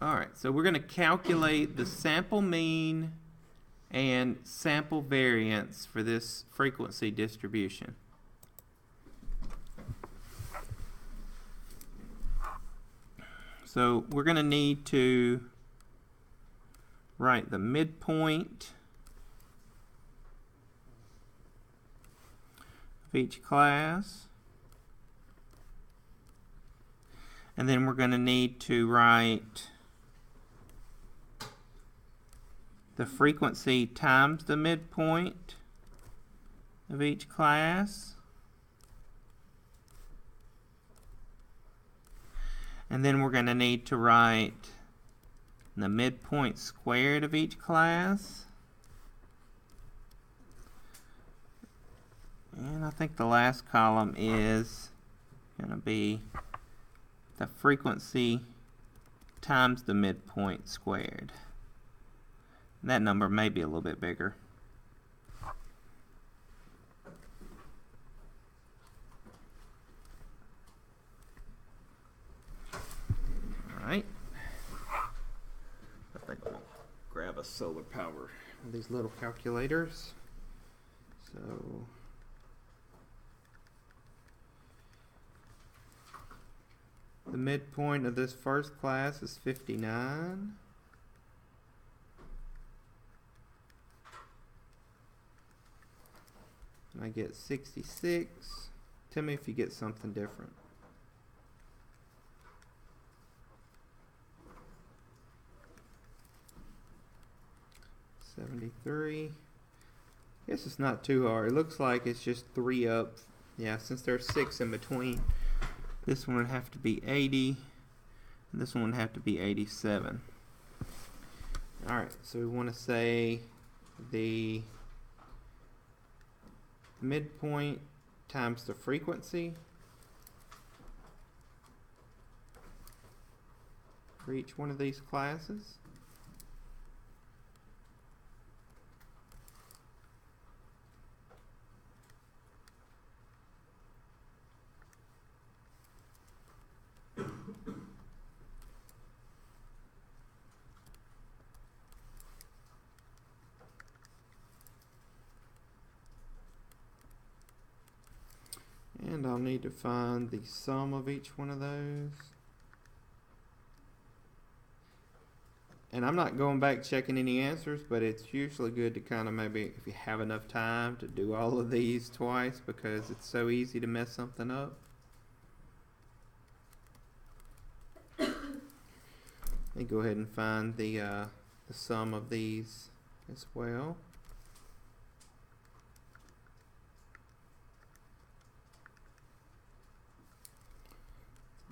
Alright, so we're going to calculate the sample mean and sample variance for this frequency distribution. So we're going to need to write the midpoint of each class. And then we're going to need to write the frequency times the midpoint of each class. And then we're going to need to write the midpoint squared of each class. And I think the last column is going to be the frequency times the midpoint squared. And that number may be a little bit bigger. Alright. I think I'm going to grab a solar power of these little calculators. So the midpoint of this first class is 59. And I get 66. Tell me if you get something different. $73. Guess it's not too hard. It looks like it's just 3 up. Yeah, since there's 6 in between. This one would have to be 80, and this one would have to be 87. Alright, so we want to say the midpoint times the frequency for each one of these classes. And I'll need to find the sum of each one of those. And I'm not going back checking any answers, but it's usually good to kind of maybe, if you have enough time, to do all of these twice because it's so easy to mess something up. Let me go ahead and find the sum of these as well.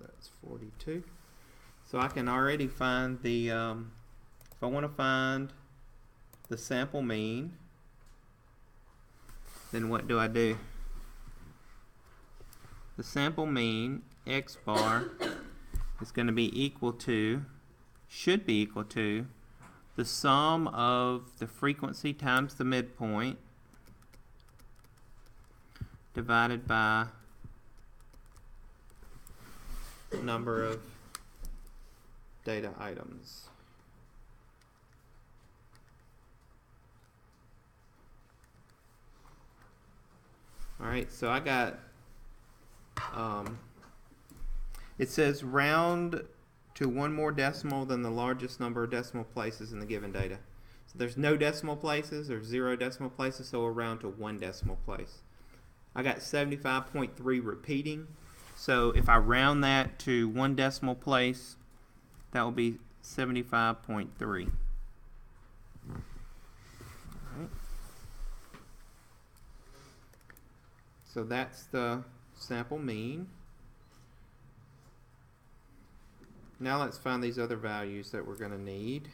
That's 42. So I can already find the, if I want to find the sample mean, then what do I do? The sample mean, x bar, is going to be equal to, should be equal to, the sum of the frequency times the midpoint divided by number of data items. Alright, so I got, it says round to one more decimal than the largest number of decimal places in the given data. So there's no decimal places, there's 0 decimal places, so we'll round to 1 decimal place. I got 75.3 repeating. So if I round that to 1 decimal place, that will be 75.3. Right. So that's the sample mean. Now let's find these other values that we're going to need.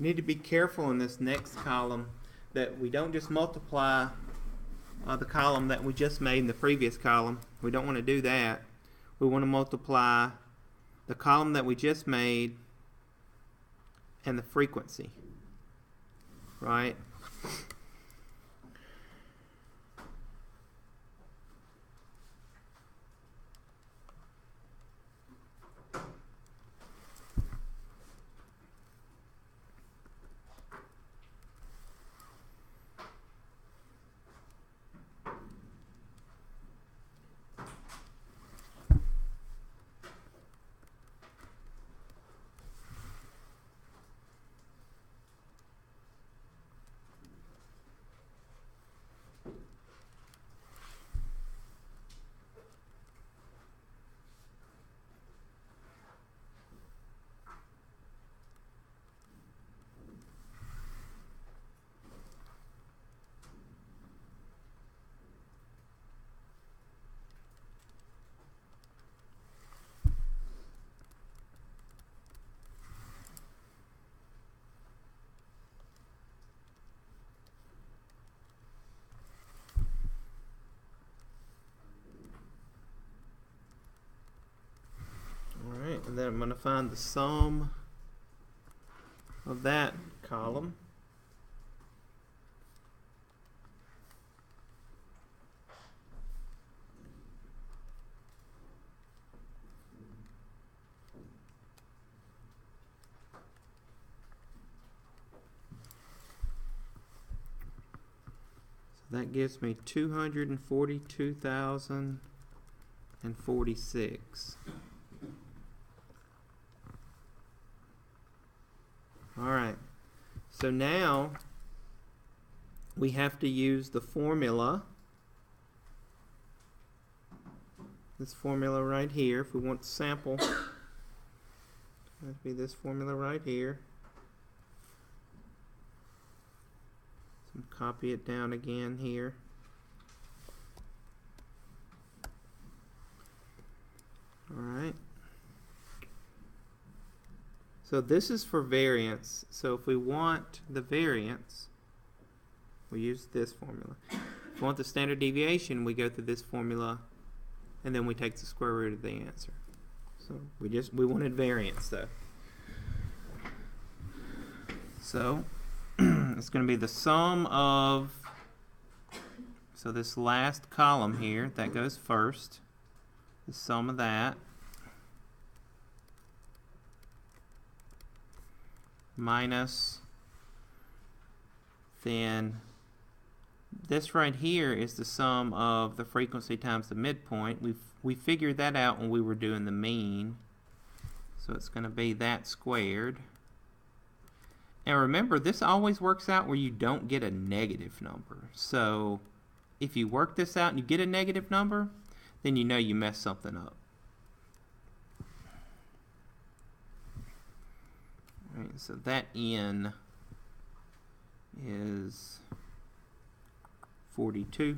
You need to be careful in this next column that we don't just multiply the column that we just made in the previous column. We don't want to do that. We want to multiply the column that we just made and the frequency, right? Alright, and then I'm going to find the sum of that column. So that gives me 242,046. Alright, so now we have to use the formula, this formula right here, if we want to sample. It has to be this formula right here. So copy it down again here. Alright. So this is for variance. So if we want the variance, we use this formula. If we want the standard deviation, we go through this formula, and then we take the square root of the answer. So we wanted variance though. So it's going to be the sum of, so this last column here, that goes first, the sum of that, minus, then this right here is the sum of the frequency times the midpoint. We figured that out when we were doing the mean, so it's going to be that squared. And remember, this always works out where you don't get a negative number. So if you work this out and you get a negative number, then you know you messed something up. Alright, so that n is 42.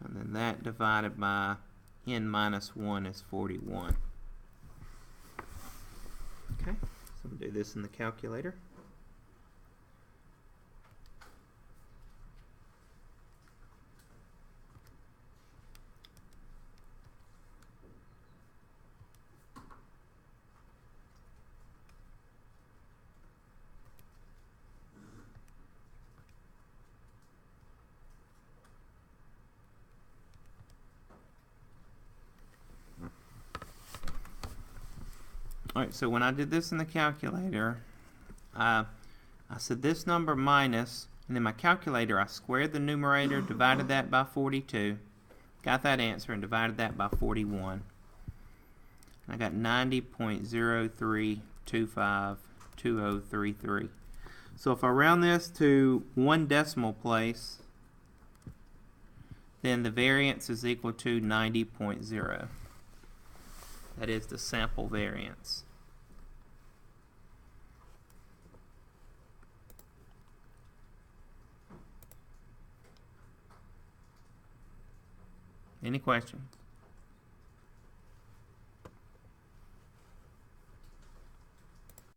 And then that divided by n minus 1 is 41. Okay, so I'm going to do this in the calculator. Alright, so when I did this in the calculator, I said this number minus, and then my calculator, I squared the numerator, divided that by 42, got that answer, and divided that by 41. And I got 90.03252033. So if I round this to 1 decimal place, then the variance is equal to 90.0. That is the sample variance. Any questions?